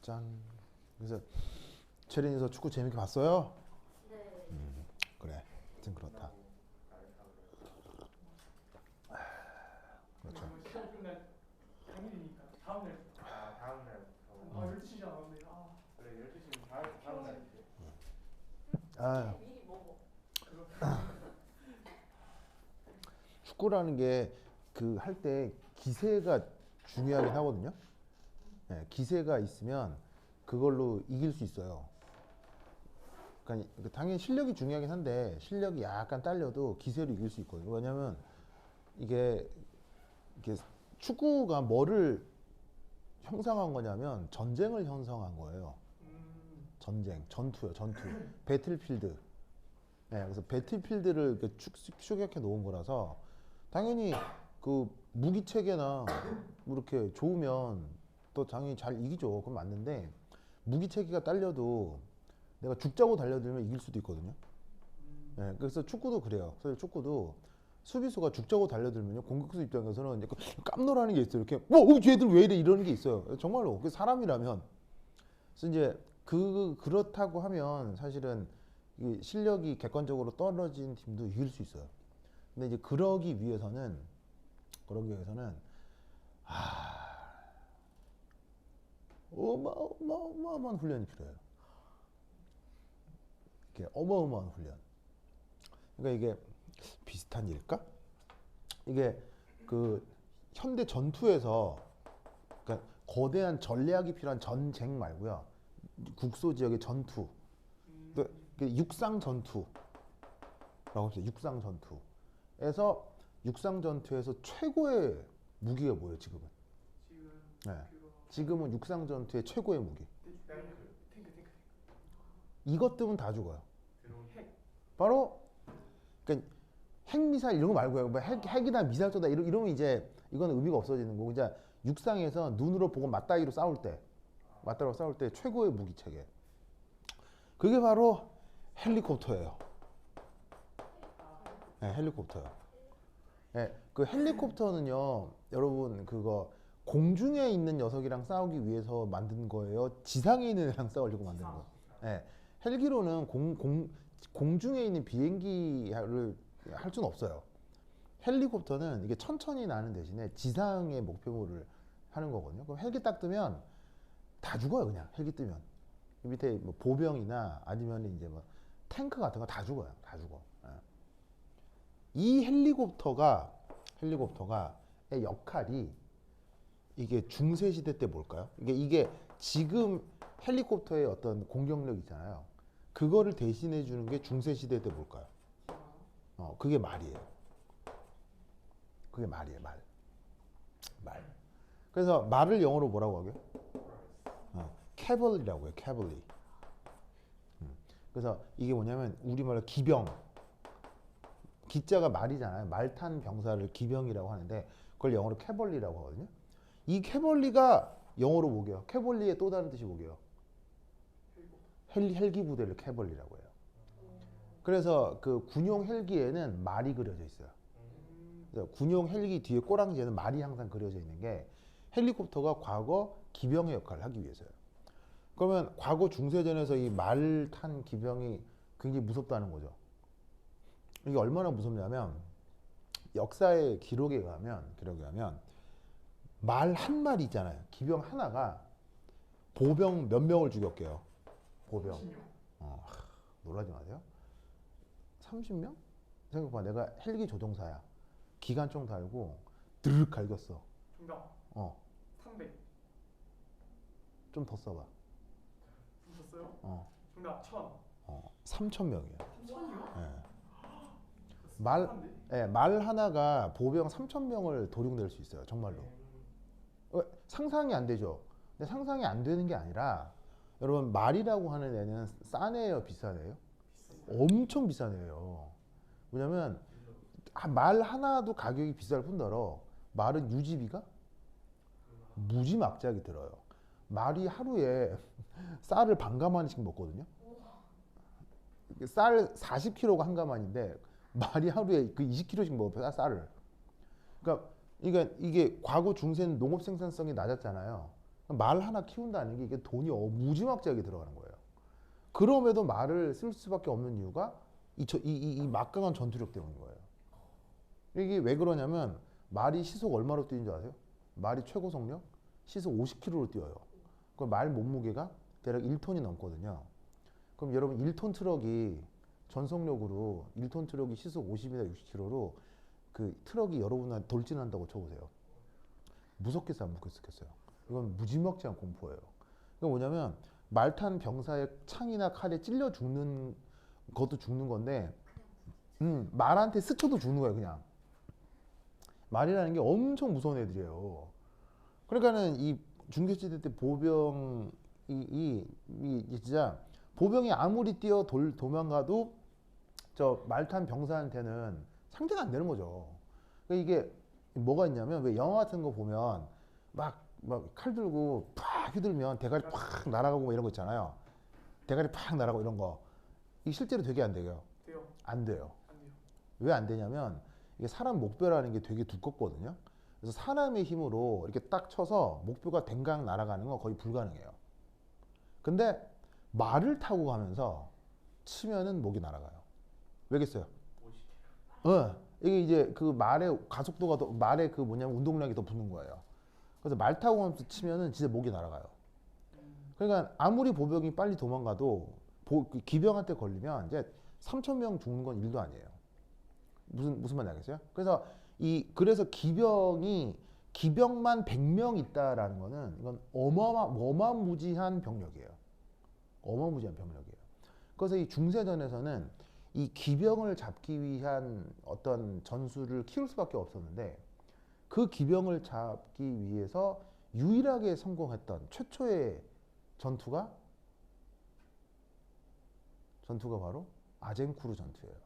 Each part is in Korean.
짠. 그래서 체린이서 축구 재밌게 봤어요? 네. 그래. 하여튼 그렇다. 그렇죠. 시간 끝날 당일이니까 다음 날. 아 다음 날부터. 12시잖아. 근데 그래 12시면 다음 날이지. 아, 미리 먹어. 축구라는 게 그 할 때 기세가 중요하긴 하거든요. 예, 기세가 있으면 그걸로 이길 수 있어요. 그러니까 당연히 실력이 중요하긴 한데 실력이 약간 딸려도 기세로 이길 수 있거든요. 왜냐면 이게 축구가 뭐를 형성한 거냐면 전쟁을 형성한 거예요. 전쟁, 전투요, 전투. 배틀필드. 네, 그래서 배틀필드를 이렇게 축약해 놓은 거라서 당연히 그 무기 체계나 뭐 이렇게 좋으면 또 당연히 잘 이기죠. 그건 맞는데 무기 체계가 딸려도 내가 죽자고 달려들면 이길 수도 있거든요. 네, 그래서 축구도 그래요. 사실 축구도 수비수가 죽자고 달려들면요, 공격수 입장에서는 약간 깜놀하는 게 있어요. 이렇게 쟤들 왜 이래 이러는 게 있어요. 정말로 그 사람이라면. 그래서 이제 그렇다고 하면 사실은 이 실력이 객관적으로 떨어진 팀도 이길 수 있어요. 근데 이제 그러기 위해서는 어마어마한 훈련이 필요해요. 이게 어마어마한 훈련. 그러니까 이게 비슷한 일일까? 이게 그 현대 전투에서 그러니까 거대한 전략이 필요한 전쟁 말고요. 국소 지역의 전투. 그 육상 전투라고 합시다. 육상 전투에서 육상 전투에서 최고의 무기가 뭐예요, 지금은? 네. 지금은 육상 전투의 최고의 무기. 탱크. 이것들은 다 죽어요. 핵. 바로 그러니까 핵미사일 이런 거 말고요. 뭐 핵이나 미사일 쏘다 이러면 이제 이거는 의미가 없어지는 거고, 이제 육상에서 눈으로 보고 맞다이로 싸울 때 최고의 무기 체계. 그게 바로 헬리콥터예요. 네, 헬리콥터요. 네, 그 헬리콥터는요, 여러분 그거 공중에 있는 녀석이랑 싸우기 위해서 만든 거예요? 지상에 있는 애랑 싸우려고 만든 거예요? 네, 헬기로는 공중에 있는 비행기를 할 수는 없어요. 헬리콥터는 이게 천천히 나는 대신에 지상의 목표물을 하는 거거든요. 그럼 헬기 딱 뜨면 다 죽어요, 그냥. 헬기 뜨면 밑에 뭐 보병이나 아니면 이제 뭐 탱크 같은 거 다 죽어요. 다 죽어. 예. 이 헬리콥터가의 역할이 이게 중세 시대 때 뭘까요? 이게 지금 헬리콥터의 어떤 공격력 있잖아요. 그거를 대신해 주는 게 중세 시대 때 뭘까요? 그게 말이에요. 그게 말이에요, 말. 그래서 말을 영어로 뭐라고 하게요? 캐벌리라고 해요, 캐벌리. 그래서 이게 뭐냐면 우리말로 기병. 기자가 말이잖아요. 말 탄 병사를 기병이라고 하는데 그걸 영어로 캐벌리라고 하거든요. 이 캐벌리가 영어로 뭐게요? 캐벌리의 또 다른 뜻이 뭐게요? 헬기 부대를 캐벌리라고 해요. 그래서 그 군용 헬기에는 말이 그려져 있어요. 그래서 군용 헬기 뒤에 꼬랑지에는 말이 항상 그려져 있는 게 헬리콥터가 과거 기병의 역할을 하기 위해서요. 그러면 과거 중세전에서 이 말 탄 기병이 굉장히 무섭다는 거죠. 이게 얼마나 무섭냐면 역사의 기록에 의하면 말 한 마리 있잖아요. 기병 하나가 보병 몇 명을 죽였게요. 보병. 놀라지 마세요. 30명? 생각해봐. 내가 헬기 조종사야. 기관총 달고 드르륵 갈겼어. 정답. 300. 좀 더 써봐. 붙었어요? 정답 1000. 3,000명이에요. 1000이요? 말 하나가 보병 3,000명을 도륙낼 수 있어요. 정말로. 상상이 안 되죠. 근데 상상이 안 되는 게 아니라 여러분, 말이라고 하는 애는 싼 애예요, 비싼 애예요? 엄청 비싼 애예요. 왜냐면 말 하나도 가격이 비쌀 뿐더러 말은 유지비가 무지막지하게 들어요. 말이 하루에 쌀을 반 가마니씩 먹거든요. 쌀 40kg가 한 가마인데 말이 하루에 그 20kg씩 먹어요, 쌀을. 그러니까 이게 과거 중세는 농업 생산성이 낮았잖아요. 말 하나 키운다는 게 이게 돈이 무지막지하게 들어가는 거예요. 그럼에도 말을 쓸 수밖에 없는 이유가 이 막강한 전투력 때문인 거예요. 이게 왜 그러냐면 말이 시속 얼마로 뛰는 줄 아세요? 말이 최고 속력 시속 50km로 뛰어요. 그럼 말 몸무게가 대략 1톤이 넘거든요. 그럼 여러분 1톤 트럭이 전속력으로 1톤 트럭이 시속 50이나 60km로 그 트럭이 여러분한테 돌진한다고 쳐보세요. 무섭겠어요, 안 무섭겠어요? 이건 무지막지한 공포예요. 그게 뭐냐면 말 탄 병사의 창이나 칼에 찔려 죽는 것도 죽는 건데, 말한테 스쳐도 죽는 거예요, 그냥. 말이라는 게 엄청 무서운 애들이에요. 그러니까는 이 중계시대 때 보병이 진짜 보병이 아무리 뛰어 도망가도 저 말 탄 병사한테는 상대가 안 되는 거죠. 그러니까 이게 뭐가 있냐면 왜 영화 같은 거 보면 막 칼 들고 팍 휘둘면 대가리 팍 날아가고 뭐 이런 거 있잖아요. 대가리 팍 날아가고 이런 거. 이 실제로 되게 안 돼요. 돼요. 안 돼요. 안 돼요. 왜 안 되냐면 이게 사람 목뼈라는 게 되게 두껍거든요. 그래서 사람의 힘으로 이렇게 딱 쳐서 목뼈가 댕강 날아가는 건 거의 불가능해요. 근데 말을 타고 가면서 치면은 목이 날아가요. 왜겠어요? 이게 이제 그 말의 가속도가 더, 말의 그 뭐냐면 운동량이 더 붙는 거예요. 그래서 말 타고 가면서 치면은 진짜 목이 날아가요. 그러니까 아무리 보병이 빨리 도망가도 기병한테 걸리면 이제 3,000명 죽는 건 일도 아니에요. 무슨 말인지 알겠어요? 그래서 기병만 100명 있다라는 거는 이건 어마무지한 병력이에요. 어마무지한 병력이에요. 그래서 이 중세전에서는 이 기병을 잡기 위한 어떤 전술을 키울 수밖에 없었는데 그 기병을 잡기 위해서 유일하게 성공했던 최초의 전투가 바로 아젠쿠르 전투예요.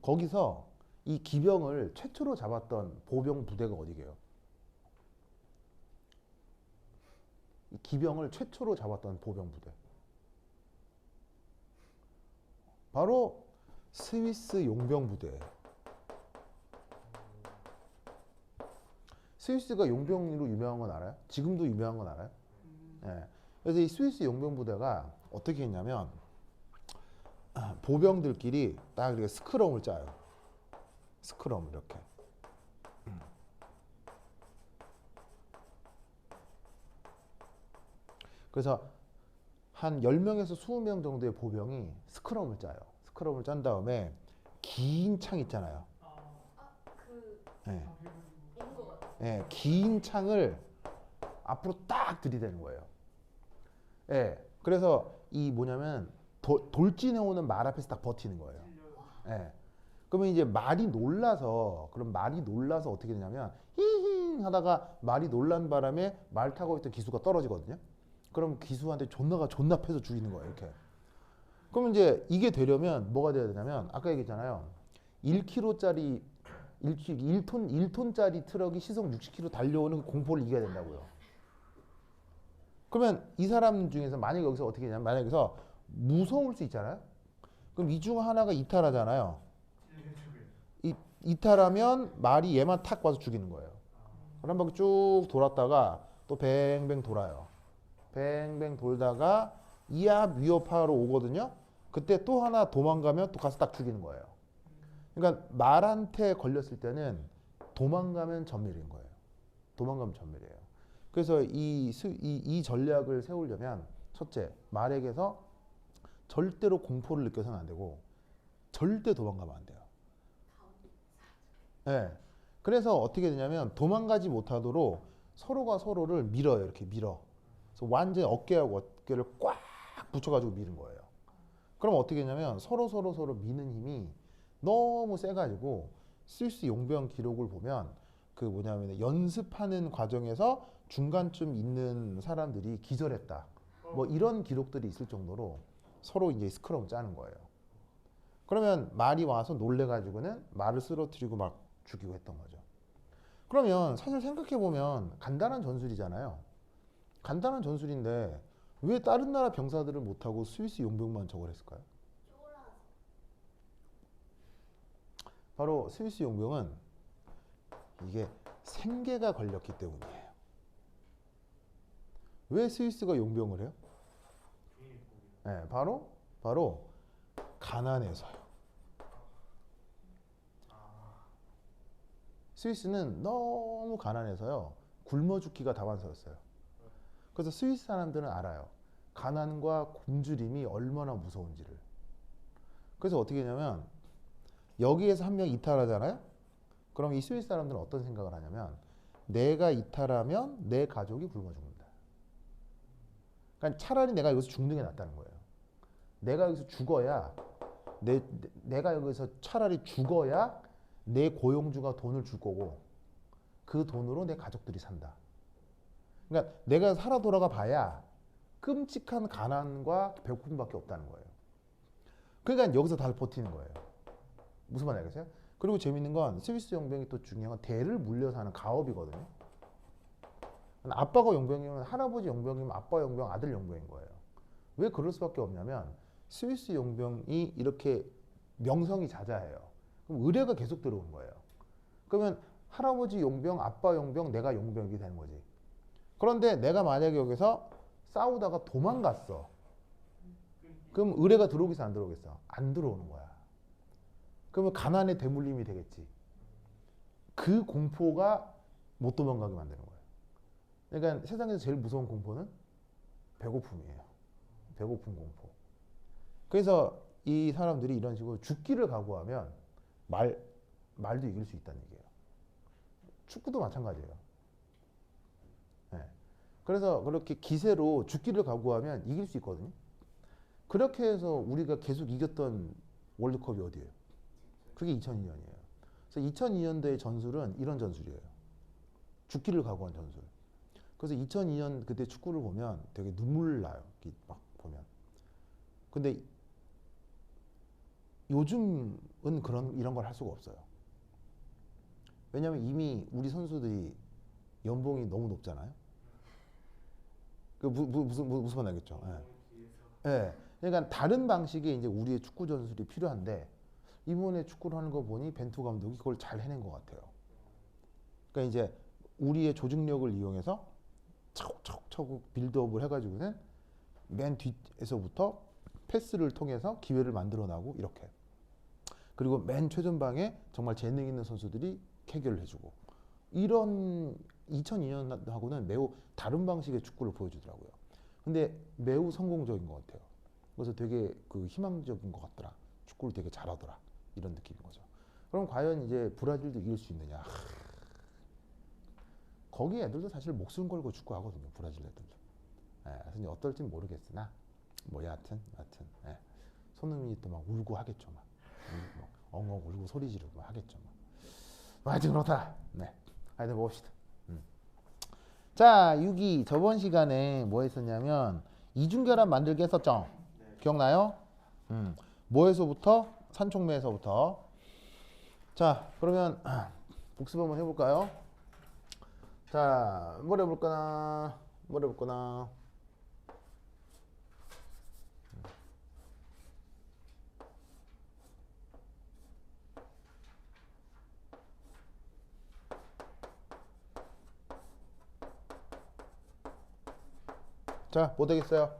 거기서 이 기병을 최초로 잡았던 보병 부대가 어디게요? 이 기병을 최초로 잡았던 보병 부대. 바로 스위스 용병 부대. 스위스가 용병으로 유명한 건 알아요? 지금도 유명한 건 알아요? 네. 그래서 이 스위스 용병 부대가 어떻게 했냐면 보병들끼리 딱 이렇게 스크럼을 짜요. 스크럼 이렇게. 그래서 한 10명에서 20명 정도의 보병이 스크럼을 짜요. 스크럼을 짠 다음에 긴 창 있잖아요. 네. 네, 긴 창을 앞으로 딱 들이대는 거예요. 네, 그래서 이 뭐냐면 돌진해오는 말 앞에서 딱 버티는 거예요. 네. 그러면 이제 말이 놀라서 어떻게 되냐면 히히 하다가 말이 놀란 바람에 말 타고 있던 기수가 떨어지거든요. 그럼 기수한테 존나 패서 죽이는 거예요. 이렇게. 그러면 이제 이게 되려면 뭐가 돼야 되냐면 아까 얘기했잖아요. 1kg짜리 1톤짜리 트럭이 시속 60km 달려오는 공포를 이겨야 된다고요. 그러면 이 사람 중에서 만약에 여기서 어떻게 되냐면 만약에 여기서 무서울 수 있잖아요. 그럼 이 중 하나가 이탈하잖아요. 이탈하면 말이 얘만 탁 와서 죽이는 거예요. 한 바퀴 쭉 돌았다가 또 뱅뱅 돌아요. 뱅뱅 돌다가 이압 위협하러 오거든요. 그때 또 하나 도망가면 또 가서 딱 죽이는 거예요. 그러니까 말한테 걸렸을 때는 도망가면 전멸인 거예요. 도망가면 전멸이에요. 그래서 이 전략을 세우려면 첫째, 말에게서 절대로 공포를 느껴서는 안 되고 절대 도망가면 안 돼요. 네. 그래서 어떻게 되냐면 도망가지 못하도록 서로가 서로를 밀어요. 이렇게 밀어. 그래서 완전히 어깨하고 어깨를 꽉 붙여가지고 미는 거예요. 그럼 어떻게 되냐면 서로 미는 힘이 너무 세가지고 스위스 용병 기록을 보면 그 뭐냐면 연습하는 과정에서 중간쯤 있는 사람들이 기절했다. 뭐 이런 기록들이 있을 정도로 서로 이제 스크럼 짜는 거예요. 그러면 말이 와서 놀래가지고는 말을 쓰러뜨리고 막 죽이고 했던 거죠. 그러면 사실 생각해보면 간단한 전술이잖아요. 간단한 전술인데 왜 다른 나라 병사들을 못하고 스위스 용병만 저걸 했을까요? 바로 스위스 용병은 이게 생계가 걸렸기 때문이에요. 왜 스위스가 용병을 해요? 네, 바로 가난해서요. 스위스는 너무 가난해서요. 굶어 죽기가 다반사였어요. 그래서 스위스 사람들은 알아요. 가난과 굶주림이 얼마나 무서운지를. 그래서 어떻게 했냐면 여기에서 한 명 이탈하잖아요. 그럼 이 스위스 사람들은 어떤 생각을 하냐면 내가 이탈하면 내 가족이 굶어 죽는다. 그러니까 차라리 내가 여기서 죽는 게 낫다는 거예요. 내가 여기서 죽어야 내가 여기서 차라리 죽어야 내 고용주가 돈을 줄 거고 그 돈으로 내 가족들이 산다. 그러니까 내가 살아 돌아가 봐야 끔찍한 가난과 배고픔밖에 없다는 거예요. 그러니까 여기서 다 버티는 거예요. 무슨 말인지 알겠어요? 그리고 재밌는 건 스위스 용병이 또 중요한 건 대를 물려서 하는 가업이거든요. 아빠가 용병이면 할아버지 용병이면 아빠 용병, 아들 용병인 거예요. 왜 그럴 수밖에 없냐면 스위스 용병이 이렇게 명성이 자자해요. 그럼 의뢰가 계속 들어오는 거예요. 그러면 할아버지 용병, 아빠 용병, 내가 용병이 되는 거지. 그런데 내가 만약에 여기서 싸우다가 도망갔어. 그럼 의뢰가 들어오겠어, 안 들어오겠어? 안 들어오는 거야. 그러면 가난의 대물림이 되겠지. 그 공포가 못 도망가게 만드는 거예요. 그러니까 세상에서 제일 무서운 공포는 배고픔이에요. 배고픔 공포. 그래서 이 사람들이 이런 식으로 죽기를 각오하면 말도 이길 수 있다는 얘기예요. 축구도 마찬가지예요. 네. 그래서 그렇게 기세로 죽기를 각오하면 이길 수 있거든요. 그렇게 해서 우리가 계속 이겼던 월드컵이 어디예요? 그게 2002년이에요. 그래서 2002년도의 전술은 이런 전술이에요. 죽기를 각오한 전술. 그래서 2002년 그때 축구를 보면 되게 눈물 나요. 막 보면. 근데 요즘은 이런 걸 할 수가 없어요. 왜냐하면 이미 우리 선수들이 연봉이 너무 높잖아요. 그 무슨 말 알겠죠? 예. 예. 그러니까 다른 방식의 이제 우리의 축구 전술이 필요한데 이번에 축구를 하는 거 보니 벤투 감독이 그걸 잘 해낸 것 같아요. 그러니까 이제 우리의 조직력을 이용해서 차곡차곡 빌드업을 해가지고는 맨 뒤에서부터 패스를 통해서 기회를 만들어나고 이렇게. 그리고 맨 최전방에 정말 재능 있는 선수들이 해결을 해주고 이런 2002년하고는 매우 다른 방식의 축구를 보여주더라고요. 근데 매우 성공적인 것 같아요. 그래서 되게 그 희망적인 것 같더라. 축구를 되게 잘하더라. 이런 느낌인 거죠. 그럼 과연 이제 브라질도 이길 수 있느냐? 거기 애들도 사실 목숨 걸고 축구하거든요. 브라질 애들도. 그래서 어떨지는 모르겠으나 뭐 여하튼 예. 손흥민이 또 막 울고 하겠죠. 막 엉엉 울고 소리 지르고 막 하겠죠. 하여튼 그렇다. 네. 하여튼 봅시다. 자, 6위 저번 시간에 뭐 했었냐면 이중결합 만들기 했었죠. 네. 기억나요? 뭐에서부터? 산촉매에서부터. 자, 그러면 복습 한번 해볼까요? 자, 뭘 해볼까나? 자, 뭐 되겠어요?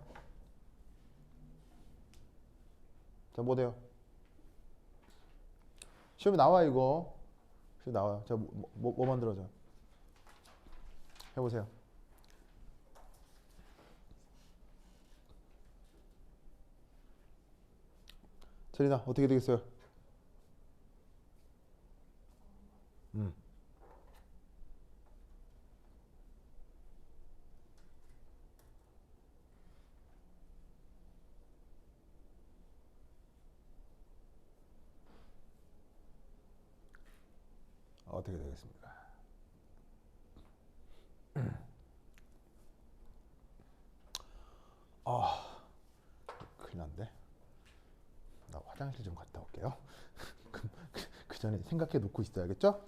자, 뭐 돼요? 시험에 나와 이거. 시험에 나와요. 자, 뭐 만들어져? 해보세요. 세리나 어떻게 되겠어요? 어떻게 되겠습니까? 큰일 났네. 나 화장실 좀 갔다 올게요. 그 전에 생각해 놓고 있어야겠죠?